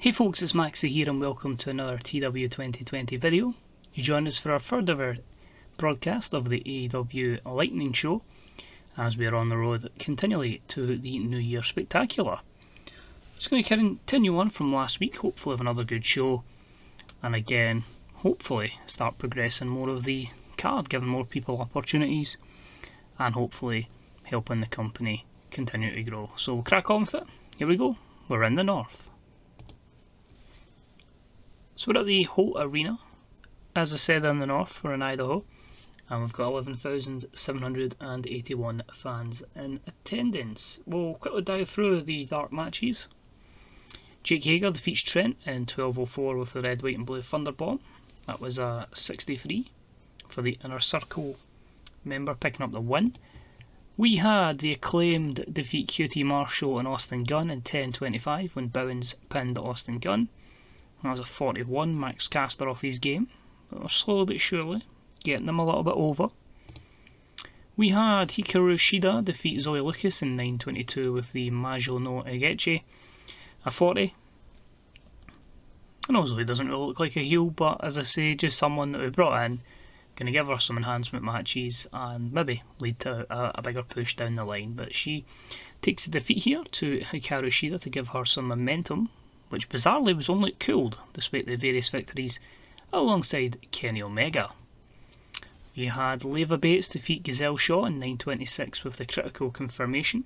Hey folks, it's Maxi here and welcome to another TEW2020 video. You join us for our third ever broadcast of the AEW Lightning Show as we are on the road continually to the New Year Spectacular. Just going to continue on from last week, hopefully have another good show, and again, hopefully start progressing more of the card, giving more people opportunities and hopefully helping the company continue to grow. So we'll crack on with it. Here we go, we're in the north. So we're at the Holt Arena, as I said, in the north. We're in Idaho, and we've got 11,781 fans in attendance. We'll quickly dive through the dark matches. Jake Hager defeats Trent in 12:04 with the red, white and blue Thunderbomb. That was a 63 for the Inner Circle member picking up the win. We had the Acclaimed defeat QT Marshall and Austin Gunn in 10:25 when Bowens pinned Austin Gunn. That was a 41, Max Caster off his game, but slowly but surely getting them a little bit over. We had Hikaru Shida defeat Zoe Lucas in 9:22 with the Majo no Egechi, a 40. I know Zoe doesn't really look like a heel, but as I say, just someone that we brought in, going to give her some enhancement matches and maybe lead to a bigger push down the line. But she takes a defeat here to Hikaru Shida to give her some momentum, which bizarrely was only cooled despite the various victories alongside Kenny Omega. We had Leva Bates defeat Gazelle Shaw in 9:26 with the critical confirmation.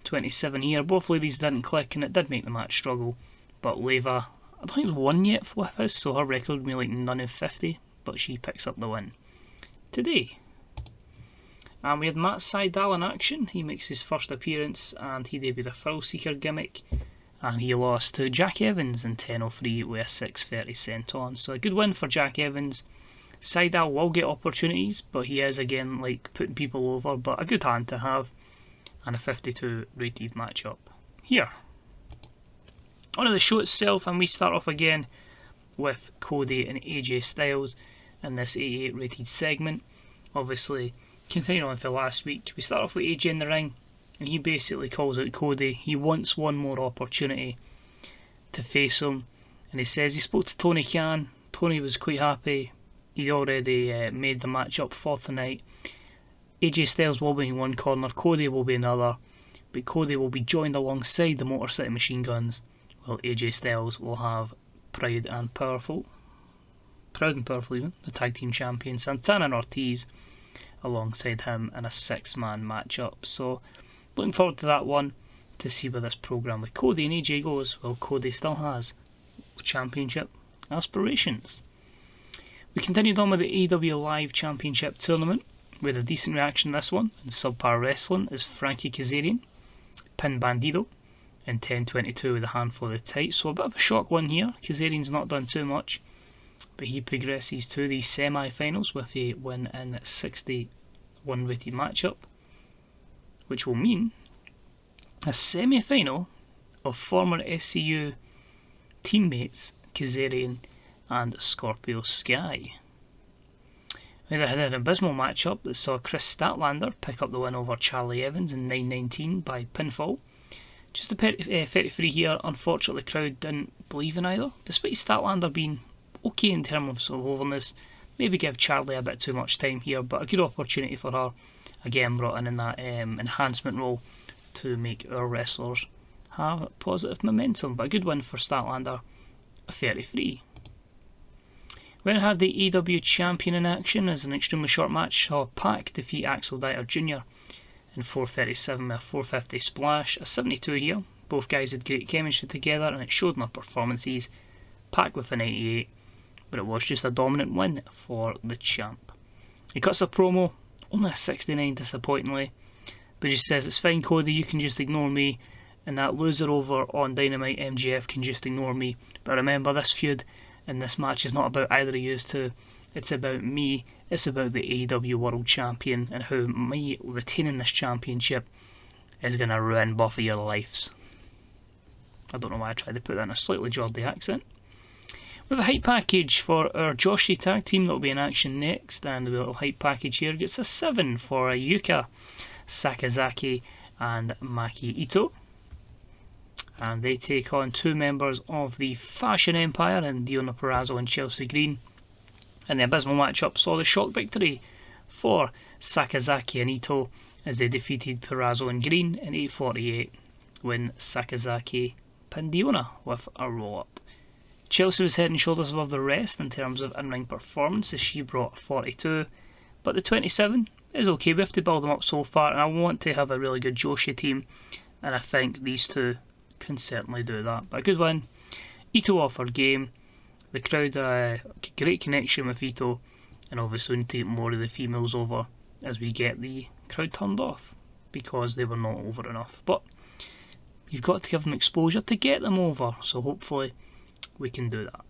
27 here, both ladies didn't click and it did make the match struggle, but Leva, I don't think it's won yet with us, so her record would be like none of 50, but she picks up the win today. And we had Matt Sydal in action. He makes his first appearance and he debuted a Thrill Seeker gimmick, and he lost to Jack Evans in 10:03 with a 6:30 senton. So a good win for Jack Evans. Sydal will get opportunities, but he is again like putting people over, but a good hand to have, and a 52 rated matchup here. On to the show itself, and we start off again with Cody and AJ Styles in this 88 rated segment. Obviously, continuing on for last week, we start off with AJ in the ring, and he basically calls out Cody. He wants one more opportunity to face him, and he says he spoke to Tony Khan. Tony was quite happy. He already made the match up for tonight. AJ Styles will be in one corner, Cody will be another, but Cody will be joined alongside the Motor City Machine Guns, while AJ Styles will have Proud and Powerful even, the tag team champion Santana and Ortiz alongside him in a 6-man matchup. So looking forward to that one, to see where this program with Cody and AJ goes. Well, Cody still has championship aspirations. We continued on with the AEW Live Championship Tournament. We had a decent reaction to this one in Subpar Wrestling as Frankie Kazarian pinned Bandido in 10:22 with a handful of the tights. So a bit of a shock win here. Kazarian's not done too much, but he progresses to the semi-finals with a win in 61 rated matchup, which will mean a semi-final of former SCU teammates Kazarian and Scorpio Sky. We had an abysmal matchup that saw Chris Statlander pick up the win over Charlie Evans in 9:19 by pinfall. Just a 33 here. Unfortunately, the crowd didn't believe in either, despite Statlander being okay in terms of overness. Maybe give Charlie a bit too much time here, but a good opportunity for her. Again, brought in that enhancement role to make our wrestlers have positive momentum. But a good win for Statlander, a 33. We then had the AEW champion in action as an extremely short match. Saw Pac defeat Axel Dieter Jr. in 4:37 with a 4:50 splash, a 72 here. Both guys had great chemistry together and it showed in their performances. Pac with a 98, but it was just a dominant win for the champ. He cuts a promo, only a 69 disappointingly, but he says, "It's fine Cody, you can just ignore me, and that loser over on Dynamite MJF can just ignore me. But remember, this feud and this match is not about either of you two, it's about me, it's about the AEW World Champion and how me retaining this championship is going to ruin both of your lives." I don't know why I tried to put that in a slightly Geordie accent. We have a hype package for our Joshi tag team that will be in action next, and the little hype package here gets a 7 for Yuki, Sakazaki and Maki Itoh. and they take on two members of the Fashion Empire in Deonna Purrazzo and Chelsea Green. And the abysmal matchup saw the shock victory for Sakazaki and Itoh as they defeated Purrazzo and Green in 8:48, when Sakazaki pinned Deonna with a roll-up. Chelsea was head and shoulders above the rest in terms of in-ring performance as she brought 42, but the 27 is okay. We have to build them up so far, and I want to have a really good Joshi team, and I think these two can certainly do that. But a good win. Itoh offered game. The crowd, great connection with Itoh, and obviously we need to get more of the females over as we get the crowd turned off because they were not over enough. But you've got to give them exposure to get them over, so hopefully we can do that.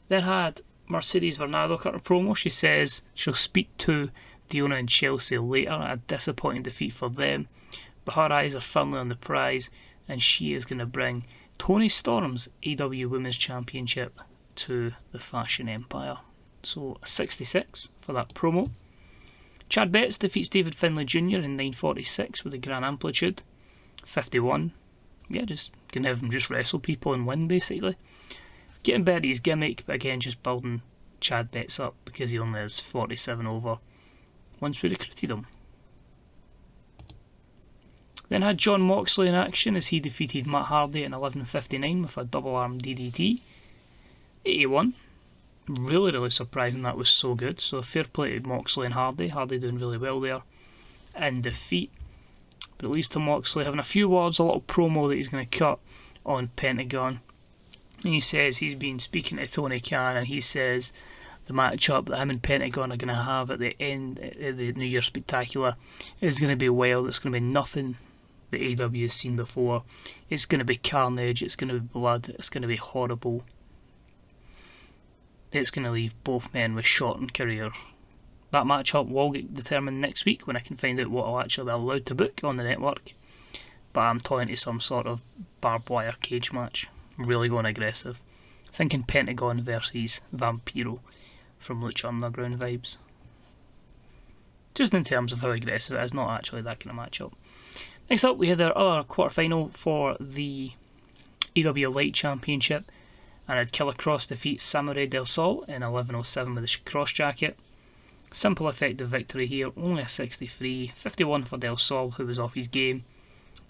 Then had Mercedes Varnado cut a promo. She says she'll speak to Deonna and Chelsea later. A disappointing defeat for them, but her eyes are firmly on the prize, and she is going to bring Toni Storm's AEW Women's Championship to the Fashion Empire. So a 66 for that promo. Chad Betts defeats David Finlay Jr. in 9:46 with a Grand Amplitude. 51. Yeah, just can have him just wrestle people and win basically. Getting better his gimmick, but again just building Chad Betts up because he only has 47 over once we recruited him. Then had Jon Moxley in action as he defeated Matt Hardy in 11:59 with a double arm DDT. 81. Really surprising that was so good. So fair play to Moxley and Hardy. Hardy doing really well there in defeat. But at least to Moxley having a few words, a little promo that he's going to cut on Pentagon. And he says he's been speaking to Tony Khan, and he says the matchup that him and Pentagon are going to have at the end of the New Year Spectacular is going to be wild. It's going to be nothing that AEW has seen before. It's going to be carnage, it's going to be blood, it's going to be horrible. It's going to leave both men with shortened careers. That matchup will get determined next week when I can find out what I'll actually be allowed to book on the network. But I'm toying to some sort of barbed wire cage match. Really going aggressive. Thinking Pentagon versus Vampiro from Lucha Underground vibes. Just in terms of how aggressive it is, not actually that kind of matchup. Next up we had our other quarterfinal for the AEW Light Championship, and had Killer Cross defeat Samurai Del Sol in 11:07 with a cross jacket. Simple effective victory here, only a 63, 51 for Del Sol who was off his game,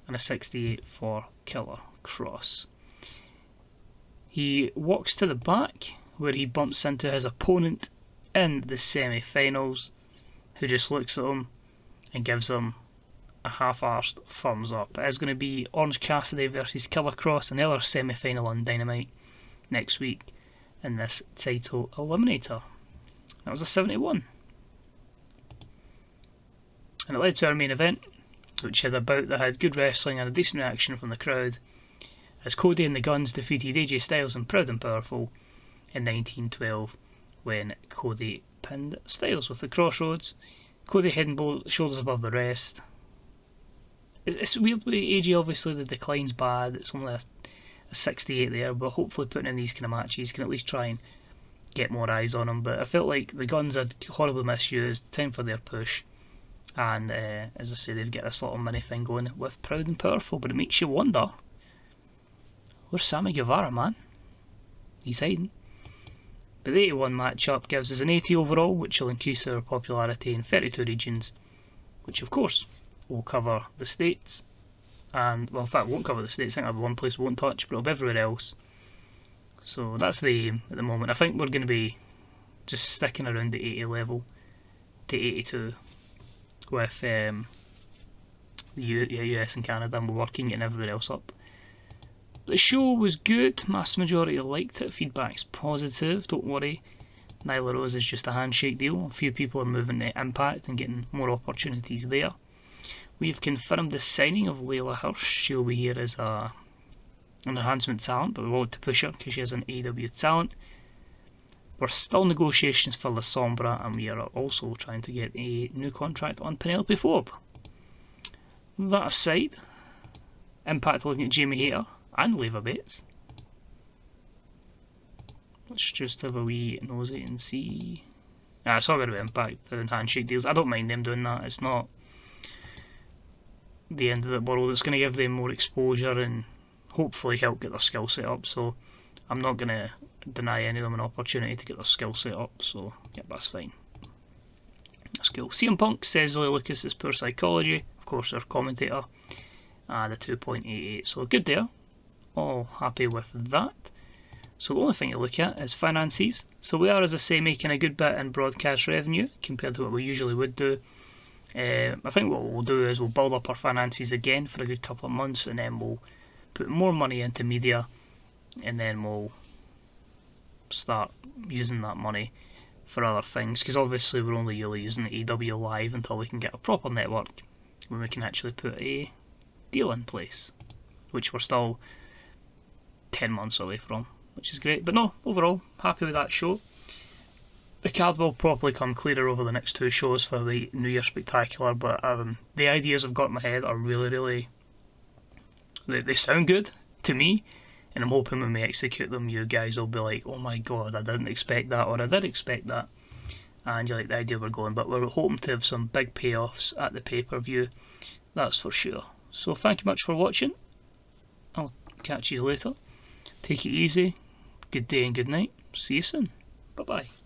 and a 68 for Killer Cross. He walks to the back where he bumps into his opponent in the semi-finals, who just looks at him and gives him a half-arsed thumbs up. It is going to be Orange Cassidy versus Killer Cross, another semi-final on Dynamite next week in this title eliminator. That was a 71. And it led to our main event, which had a bout that had good wrestling and a decent reaction from the crowd, as Cody and the Guns defeated AJ Styles and Proud and Powerful in 1912 when Cody pinned Styles with the Crossroads. Cody head and shoulders above the rest. It's weird with AJ, obviously the decline's bad, it's only a 68 there, but hopefully putting in these kind of matches can at least try and get more eyes on him. But I felt like the Guns had horribly misused, time for their push, and as I say, they've got this little mini thing going with Proud and Powerful, but it makes you wonder, where's Sammy Guevara, man? He's hiding. But the 81 matchup gives us an 80 overall, which will increase our popularity in 32 regions, which of course will cover the States, and well in fact won't cover the States, I think that'll be one place we won't touch, but it'll be everywhere else. So that's the aim at the moment. I think we're going to be just sticking around the 80 level to 82 with the US and Canada, and we're working getting everywhere else up. The show was good, mass majority liked it, feedback's positive, don't worry. Nyla Rose is just a handshake deal, a few people are moving to Impact and getting more opportunities there. We've confirmed the signing of Layla Hirsch. She'll be here as an enhancement talent, but we want to push her because she has an AEW talent. We're still negotiations for La Sombra, and we are also trying to get a new contract on Penelope Ford. That aside, Impact looking at Jamie Hayter and Leva Bates. Let's just have a wee nosy and see. It's all going to be Impact doing handshake deals. I don't mind them doing that. It's not the end of the world. It's going to give them more exposure and hopefully help get their skill set up. So I'm not going to deny any of them an opportunity to get their skill set up. So yeah, that's fine. That's cool. CM Punk says Lee Lucas is poor psychology. Of course, their commentator. The 2.88. So good there. All happy with that. So the only thing to look at is finances. So we are, as I say, making a good bit in broadcast revenue compared to what we usually would do. I think what we'll do is we'll build up our finances again for a good couple of months, and then we'll put more money into media, and then we'll start using that money for other things, because obviously we're only really using the AEW Live until we can get a proper network when we can actually put a deal in place, which we're still 10 months away from, which is great. But no, overall, happy with that show. The card will probably come clearer over the next 2 shows for the New Year Spectacular, but the ideas I've got in my head are really, they sound good to me, and I'm hoping when we execute them, you guys will be like, oh my god, I didn't expect that, or I did expect that, and you like the idea we're going. But we're hoping to have some big payoffs at the pay-per-view, that's for sure. So thank you much for watching. I'll catch you later. Take it easy. Good day and good night. See you soon. Bye bye.